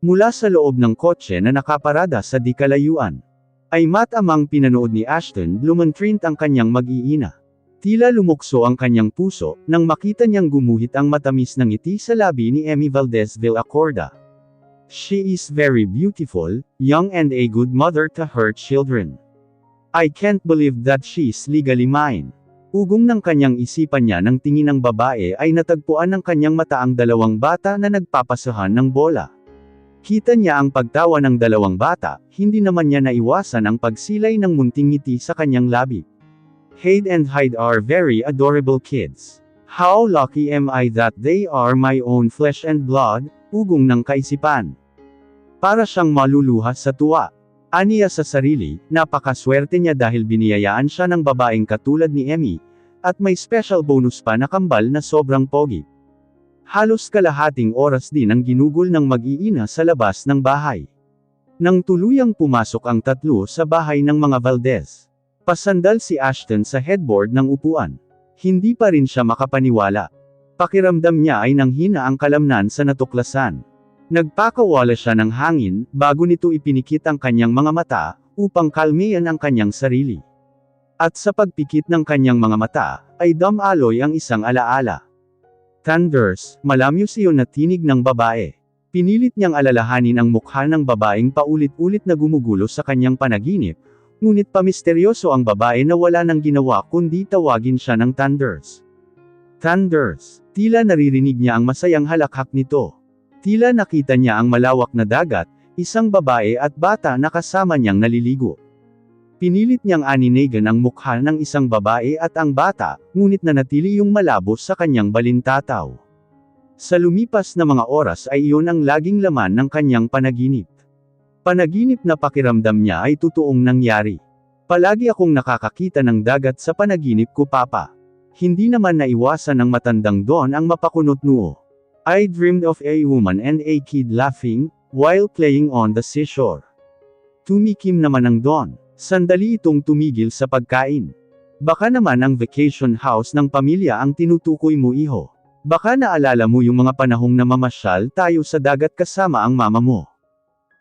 Mula sa loob ng kotse na nakaparada sa di kalayuan, ay matamang pinanood ni Ashton Blumentritt ang kanyang mag-iina. Tila lumukso ang kanyang puso, nang makita niyang gumuhit ang matamis ng ngiti sa labi ni Emmy Valdez Villacorda. She is very beautiful, young and a good mother to her children. I can't believe that she is legally mine. Ugong ng kanyang isipan niya nang tingin ng babae ay natagpuan ng kanyang mata ang dalawang bata na nagpapasahan ng bola. Kita niya ang pagtawa ng dalawang bata, hindi naman niya naiwasan ang pagsilay ng munting ngiti sa kanyang labi. Hayden and Hyde are very adorable kids. How lucky am I that they are my own flesh and blood, ugong ng kaisipan. Para siyang maluluha sa tuwa. Aniya sa sarili, napakaswerte niya dahil biniyayaan siya ng babaeng katulad ni Emmy, at may special bonus pa na kambal na sobrang pogi. Halos kalahating oras din ang ginugol ng mag-iina sa labas ng bahay. Nang tuluyang pumasok ang tatlo sa bahay ng mga Valdez, pasandal si Ashton sa headboard ng upuan. Hindi pa rin siya makapaniwala. Pakiramdam niya ay nanghina ang kalamnan sa natuklasan. Nagpakawala siya ng hangin, bago nito ipinikit ang kanyang mga mata, upang kalmihan ang kanyang sarili. At sa pagpikit ng kanyang mga mata, ay damaloy ang isang alaala. Thunders, malamyos iyon na tinig ng babae. Pinilit niyang alalahanin ang mukha ng babaeng paulit-ulit na gumugulo sa kanyang panaginip, ngunit pamisteryoso ang babae na wala nang ginawa kundi tawagin siya ng Thunders. Thunders, tila naririnig niya ang masayang halakhak nito. Tila nakita niya ang malawak na dagat, isang babae at bata na kasama niyang naliligo. Pinilit niyang aninagan ang mukha ng isang babae at ang bata, ngunit nanatili yung malabo sa kanyang balintataw. Sa lumipas na mga oras ay iyon ang laging laman ng kanyang panaginip. Panaginip na pakiramdam niya ay totoong nangyari. Palagi akong nakakakita ng dagat sa panaginip ko, Papa. Hindi naman naiwasan ng matandang Don ang mapakunot noo. I dreamed of a woman and a kid laughing, while playing on the seashore. Tumikim naman ang Don. Sandali itong tumigil sa pagkain. Baka naman ang vacation house ng pamilya ang tinutukoy mo, iho. Baka naalala mo yung mga panahong namamasyal tayo sa dagat kasama ang mama mo.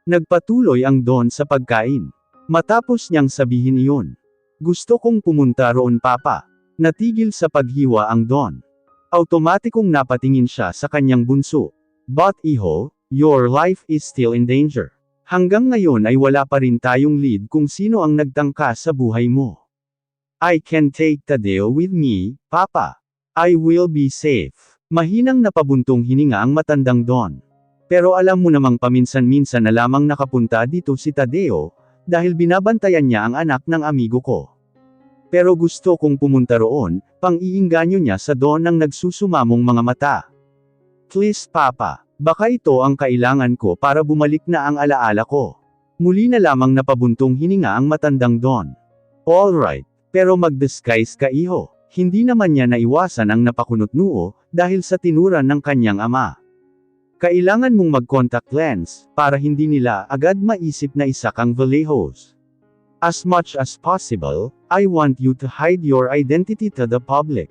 Nagpatuloy ang Don sa pagkain. Matapos niyang sabihin iyon. Gusto kong pumunta roon, Papa. Natigil sa paghiwa ang Don. Automatikong napatingin siya sa kanyang bunso. But iho, your life is still in danger. Hanggang ngayon ay wala pa rin tayong lead kung sino ang nagtangka sa buhay mo. I can take Tadeo with me, Papa. I will be safe. Mahinang napabuntong hininga ang matandang Don. Pero alam mo namang paminsan-minsan na lamang nakapunta dito si Tadeo, dahil binabantayan niya ang anak ng amigo ko. Pero gusto kong pumunta roon, pang-iinganyo niya sa Don ng nagsusumamong mga mata. Please, Papa. Baka ito ang kailangan ko para bumalik na ang alaala ko. Muli na lamang napabuntong hininga ang matandang Don. Alright, pero mag-disguise ka, iho. Hindi naman niya naiwasan ang napakunot noo, dahil sa tinuran ng kanyang ama. Kailangan mong mag-contact lens, para hindi nila agad maisip na isa kang Vallejos. As much as possible, I want you to hide your identity to the public.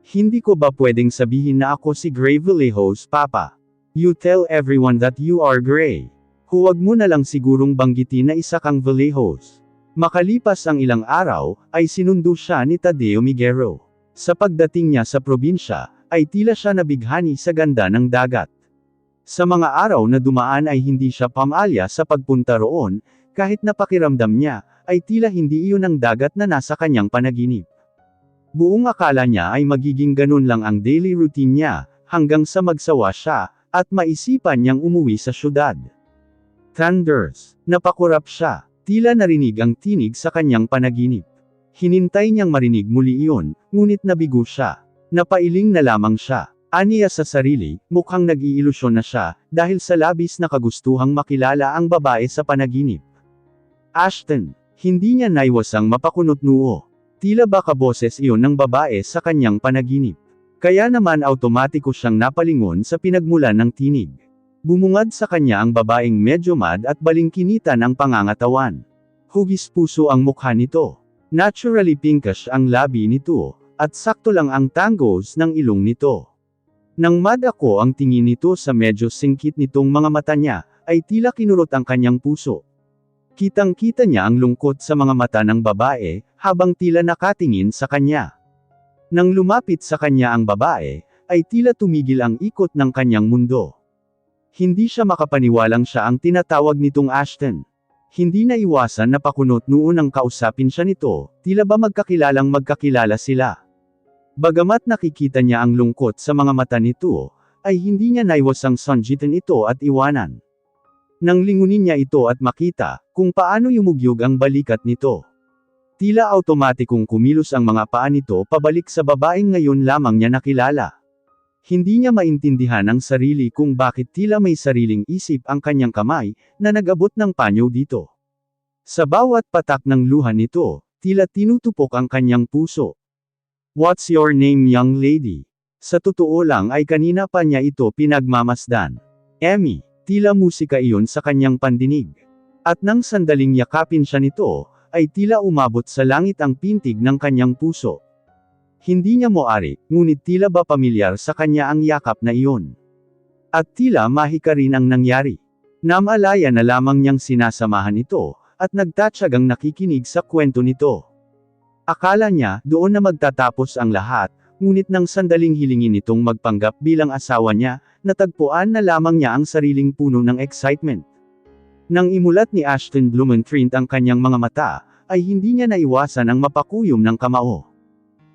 Hindi ko ba pwedeng sabihin na ako si Gray Vallejos, Papa? You tell everyone that you are Gray. Huwag mo na lang sigurong banggitin na isa kang Vallejos. Makalipas ang ilang araw, ay sinundo siya ni Tadeo Miguero. Sa pagdating niya sa probinsya, ay tila siya nabighani sa ganda ng dagat. Sa mga araw na dumaan ay hindi siya pamalya sa pagpunta roon, kahit napakiramdam niya, ay tila hindi iyon ang dagat na nasa kanyang panaginip. Buong akala niya ay magiging ganun lang ang daily routine niya, hanggang sa magsawa siya, at maisipan niyang umuwi sa syudad. Thunders. Napakurap siya. Tila narinig ang tinig sa kanyang panaginip. Hinintay niyang marinig muli iyon, ngunit nabigo siya. Napailing na lamang siya. Aniya sa sarili, mukhang nag-iilusyon na siya, dahil sa labis na kagustuhang makilala ang babae sa panaginip. Ashton. Hindi niya naiwasang mapakunot noo. Tila ba kaboses iyon ng babae sa kanyang panaginip. Kaya naman automatiko siyang napalingon sa pinagmulan ng tinig. Bumungad sa kanya ang babaeng medyo mad at balingkinitan ang pangangatawan. Hugis puso ang mukha nito. Naturally pinkish ang labi nito, at sakto lang ang tangos ng ilong nito. Nang mad ako ang tingin nito sa medyo singkit nitong mga mata niya, ay tila kinurot ang kanyang puso. Kitang-kita niya ang lungkot sa mga mata ng babae, habang tila nakatingin sa kanya. Nang lumapit sa kanya ang babae, ay tila tumigil ang ikot ng kanyang mundo. Hindi siya makapaniwalang siya ang tinatawag nitong Ashton. Hindi na iwasan na pakunot noon ang kausapin siya nito, tila ba magkakilalang magkakilala sila. Bagamat nakikita niya ang lungkot sa mga mata nito, ay hindi niya naiwasang sanggitin ito at iwanan. Nang lingunin niya ito at makita, kung paano yumugyog ang balikat nito. Tila automatikong kumilos ang mga paa nito pabalik sa babaeng ngayon lamang niya nakilala. Hindi niya maintindihan ang sarili kung bakit tila may sariling isip ang kanyang kamay, na nag-abot ng panyo dito. Sa bawat patak ng luha nito, tila tinutupok ang kanyang puso. "What's your name, young lady?" Sa totoo lang ay kanina pa niya ito pinagmamasdan. "Emmy," tila musika iyon sa kanyang pandinig. At nang sandaling yakapin siya nito, ay tila umabot sa langit ang pintig ng kanyang puso. Hindi niya moari, ngunit tila ba pamilyar sa kanya ang yakap na iyon. At tila mahika rin ang nangyari. Namalaya na lamang niyang sinasamahan ito, at nagtatsagang nakikinig sa kwento nito. Akala niya, doon na magtatapos ang lahat, ngunit nang sandaling hilingin itong magpanggap bilang asawa niya, natagpuan na lamang niya ang sariling puno ng excitement. Nang imulat ni Ashton Blumentritt ang kanyang mga mata, ay hindi niya naiwasan ang mapakuyom ng kamao.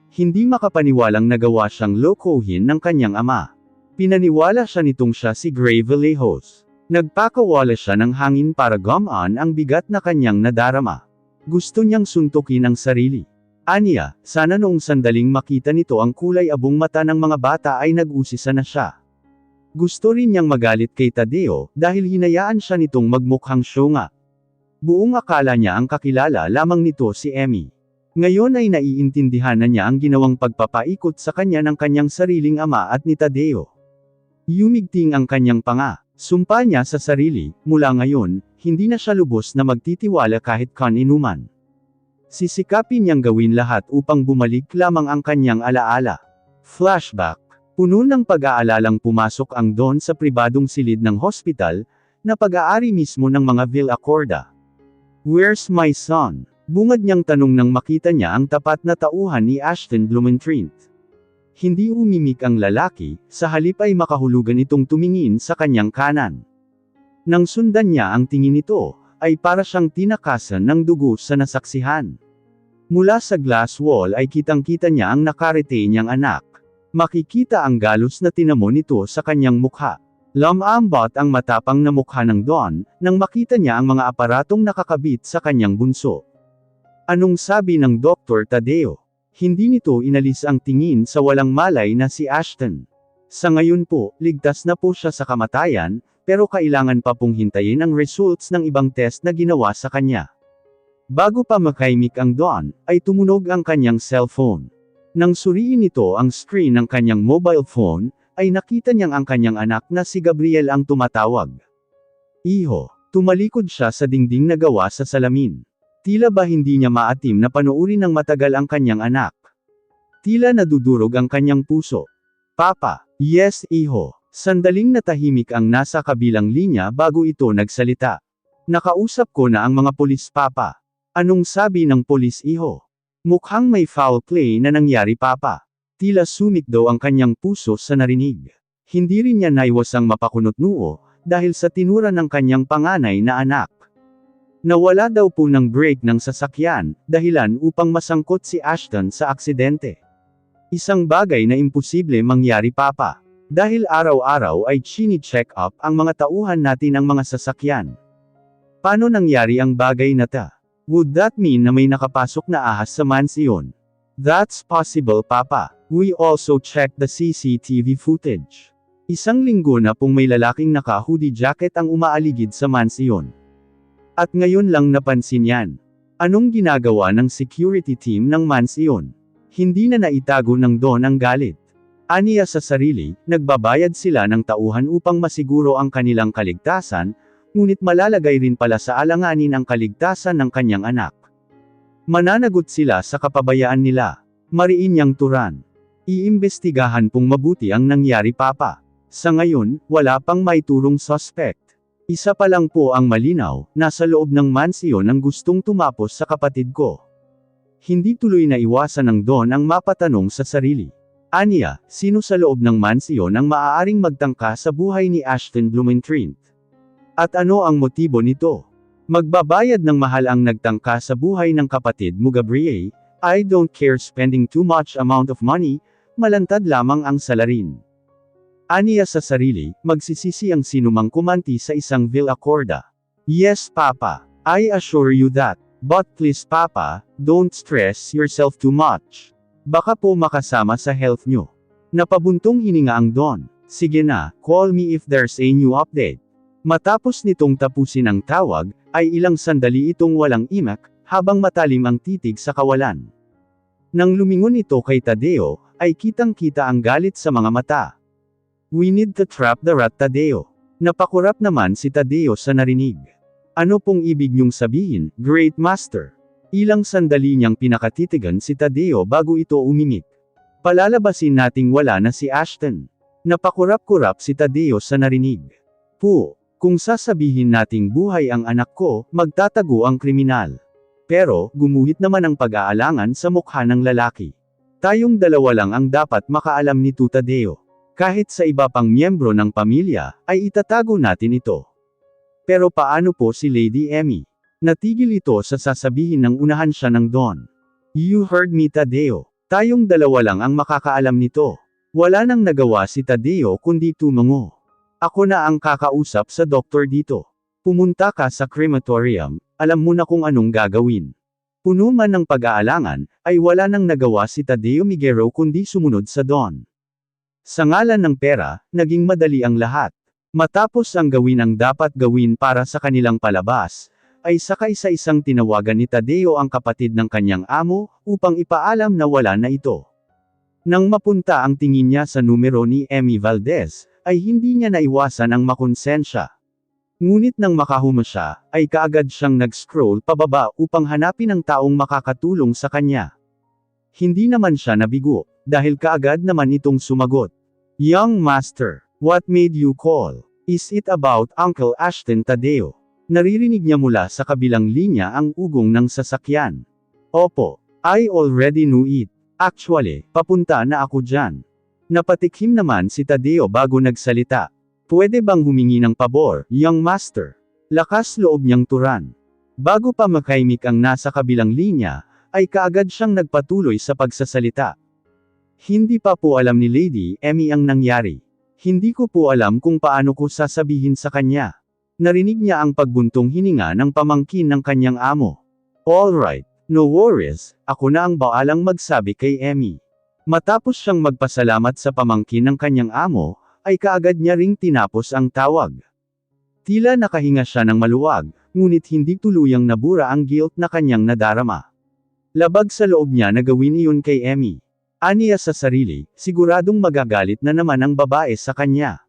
Hindi makapaniwalang nagawa siyang lokohin ng kanyang ama. Pinaniwala siya nitong siya si Gray Vallejos. Nagpakawala siya ng hangin para gumaan ang bigat na kanyang nadarama. Gusto niyang suntukin ang sarili. Aniya, sana noong sandaling makita nito ang kulay abong mata ng mga bata ay nag-usisa na siya. Gusto rin niyang magalit kay Tadeo, dahil hinayaan siya nitong magmukhang syunga. Buong akala niya ang kakilala lamang nito si Emmy. Ngayon ay naiintindihan na niya ang ginawang pagpapaikot sa kanya ng kanyang sariling ama at ni Tadeo. Yumigting ang kanyang panga. Sumpa niya sa sarili, mula ngayon, hindi na siya lubos na magtitiwala kahit kaninuman. Sisikapin niyang gawin lahat upang bumalik lamang ang kanyang alaala. Flashback. Puno ng pag-aalalang pumasok ang Don sa pribadong silid ng hospital, na pag-aari mismo ng mga Villacorda. "Where's my son?" Bungad niyang tanong nang makita niya ang tapat na tauhan ni Ashton Blumentritt. Hindi umimik ang lalaki, sa halip ay makahulugan itong tumingin sa kanyang kanan. Nang sundan niya ang tingin nito, ay para siyang tinakasan ng dugo sa nasaksihan. Mula sa glass wall ay kitang-kita niya ang nakarete niyang anak. Makikita ang galos na tinamo nito sa kanyang mukha. Lumambot ang matapang na mukha ng Don, nang makita niya ang mga aparatong nakakabit sa kanyang bunso. Anong sabi ng Dr. Tadeo? Hindi nito inalis ang tingin sa walang malay na si Ashton. Sa ngayon po, ligtas na po siya sa kamatayan, pero kailangan pa pong hintayin ang results ng ibang test na ginawa sa kanya. Bago pa makaimik ang Don, ay tumunog ang kanyang cellphone. Nang suriin nito ang screen ng kanyang mobile phone, ay nakita niyang ang kanyang anak na si Gabriel ang tumatawag. "Iho." Tumalikod siya sa dingding na gawa sa salamin. Tila ba hindi niya maatim na panoorin ng matagal ang kanyang anak. Tila nadudurog ang kanyang puso. "Papa." "Yes, iho." Sandaling natahimik ang nasa kabilang linya bago ito nagsalita. "Nakausap ko na ang mga pulis, papa." "Anong sabi ng pulis, iho?" "Mukhang may foul play na nangyari, papa." Tila sumikdaw ang kanyang puso sa narinig. Hindi rin niya naiwasang mapakunot noo, dahil sa tinura ng kanyang panganay na anak. Nawala daw po ng brake ng sasakyan, dahilan upang masangkot si Ashton sa aksidente. Isang bagay na imposible mangyari, papa. Dahil araw-araw ay chini-check up ang mga tauhan natin ang mga sasakyan. Paano nangyari ang bagay na ta? Would that mean na may nakapasok na ahas sa mansyon? That's possible, papa. We also checked the CCTV footage. Isang linggo na pong may lalaking naka-hoodie jacket ang umaaligid sa mansyon. At ngayon lang napansin yan. Anong ginagawa ng security team ng mansyon? Hindi na naitago ng Don ang galit. Aniya sa sarili, nagbabayad sila ng tauhan upang masiguro ang kanilang kaligtasan, ngunit malalagay rin pala sa alanganin ang kaligtasan ng kanyang anak. Mananagot sila sa kapabayaan nila. Mariin niyang turan. Iimbestigahan pong mabuti ang nangyari, papa. Sa ngayon, wala pang maiturong suspect. Isa pa lang po ang malinaw, nasa loob ng mansyon ang gustong tumapos sa kapatid ko. Hindi tuloy na iwasan ng Don ang mapatanong sa sarili. Aniya, sino sa loob ng mansyon ang maaaring magtangka sa buhay ni Ashton Blumentritt? At ano ang motibo nito? Magbabayad ng mahal ang nagtangka sa buhay ng kapatid mo Gabriel? I don't care spending too much amount of money, malantad lamang ang salarin. Aniya sa sarili, magsisisi ang sinumang kumanti sa isang Villa Corda. Yes Papa, I assure you that. But please Papa, don't stress yourself too much. Baka po makasama sa health nyo. Napabuntong hininga ang Don. Sige na, call me if there's a new update. Matapos nitong tapusin ang tawag, ay ilang sandali itong walang imak, habang matalim ang titig sa kawalan. Nang lumingon ito kay Tadeo, ay kitang-kita ang galit sa mga mata. We need to trap the rat Tadeo. Napakurap naman si Tadeo sa narinig. Ano pong ibig niyong sabihin, Great Master? Ilang sandali niyang pinakatitigan si Tadeo bago ito umimik. Palalabasin nating wala na si Ashton. Napakurap-kurap si Tadeo sa narinig. Kung sasabihin nating buhay ang anak ko, magtatago ang kriminal. Pero, gumuhit naman ang pag-aalangan sa mukha ng lalaki. Tayong dalawa lang ang dapat makaalam ni Tadeo. Kahit sa iba pang miyembro ng pamilya, ay itatago natin ito. Pero paano po si Lady Emmy? Natigil ito sa sasabihin ng unahan siya ng Don. You heard me Tadeo. Tayong dalawa lang ang makakaalam nito. Wala nang nagawa si Tadeo kundi tumango. Ako na ang kakausap sa doktor dito. Pumunta ka sa crematorium, alam mo na kung anong gagawin. Puno man ng pag-aalangan, ay wala nang nagawa si Tadeo Miguero kundi sumunod sa Don. Sa ngalan ng pera, naging madali ang lahat. Matapos ang gawin ang dapat gawin para sa kanilang palabas, ay saka isa-isang tinawagan ni Tadeo ang kapatid ng kanyang amo, upang ipaalam na wala na ito. Nang mapunta ang tingin niya sa numero ni Emmy Valdez, ay hindi niya naiwasan ang makonsensya. Ngunit nang makahuma siya, ay kaagad siyang nag-scroll pababa upang hanapin ang taong makakatulong sa kanya. Hindi naman siya nabigo, dahil kaagad naman itong sumagot. Young Master, what made you call? Is it about Uncle Ashton Tadeo? Naririnig niya mula sa kabilang linya ang ugong ng sasakyan. Opo, I already knew it. Actually, papunta na ako dyan. Napatikhim naman si Tadeo bago nagsalita. Pwede bang humingi ng pabor, Young Master? Lakas loob niyang turan. Bago pa makaimik ang nasa kabilang linya, ay kaagad siyang nagpatuloy sa pagsasalita. Hindi pa po alam ni Lady Emmy ang nangyari. Hindi ko po alam kung paano ko sasabihin sa kanya. Narinig niya ang pagbuntong hininga ng pamangkin ng kanyang amo. Alright, no worries, ako na ang baalang magsabi kay Emmy. Matapos siyang magpasalamat sa pamangkin ng kanyang amo, ay kaagad niya ring tinapos ang tawag. Tila nakahinga siya ng maluwag, ngunit hindi tuluyang nabura ang guilt na kanyang nadarama. Labag sa loob niya na gawin iyon kay Emmy. Aniya sa sarili, siguradong magagalit na naman ang babae sa kanya.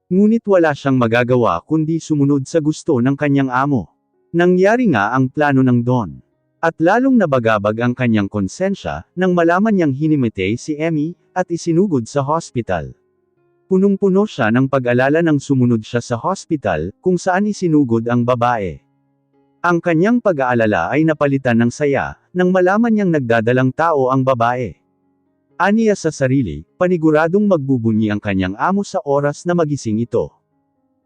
Ngunit wala siyang magagawa kundi sumunod sa gusto ng kanyang amo. Nangyari nga ang plano ng Don. At lalong nabagabag ang kanyang konsensya, nang malaman niyang hinimatay si Emmy, at isinugod sa hospital. Punong-puno siya ng pag-alala nang sumunod siya sa hospital, kung saan isinugod ang babae. Ang kanyang pag-aalala ay napalitan ng saya, nang malaman niyang nagdadalang tao ang babae. Aniya sa sarili, paniguradong magbubunyi ang kanyang amo sa oras na magising ito.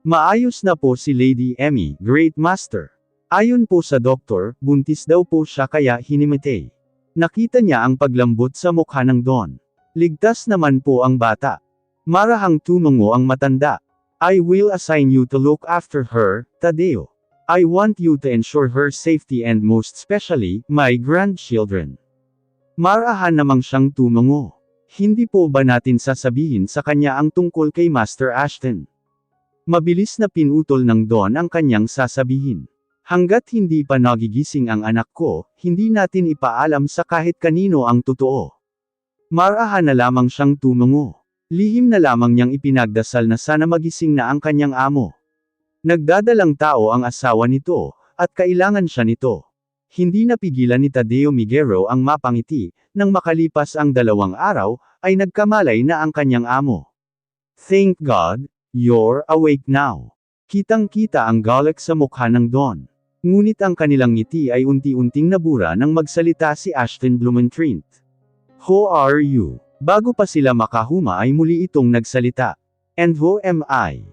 Maayos na po si Lady Emmy, Great Master. Ayon po sa doktor, buntis daw po siya kaya hinimatay. Nakita niya ang paglambot sa mukha ng Don. Ligtas naman po ang bata. Marahang tumango ang matanda. I will assign you to look after her, Tadeo. I want you to ensure her safety and most especially, my grandchildren. Marahan namang siyang tumango. Hindi po ba natin sasabihin sa kanya ang tungkol kay Master Ashton? Mabilis na pinutol ng Don ang kanyang sasabihin. Hanggat hindi pa nagigising ang anak ko, hindi natin ipaalam sa kahit kanino ang totoo. Marahan na lamang siyang tumango. Lihim na lamang niyang ipinagdasal na sana magising na ang kanyang amo. Nagdadalang tao ang asawa nito, at kailangan siya nito. Hindi napigilan ni Tadeo Miguero ang mapangiti, nang makalipas ang 2 araw, ay nagkamalay na ang kanyang amo. Thank God, you're awake now. Kitang-kita ang galit sa mukha ng Don. Ngunit ang kanilang ngiti ay unti-unting nabura nang magsalita si Ashton Blumentritt. Who are you? Bago pa sila makahuma ay muli itong nagsalita. And who am I?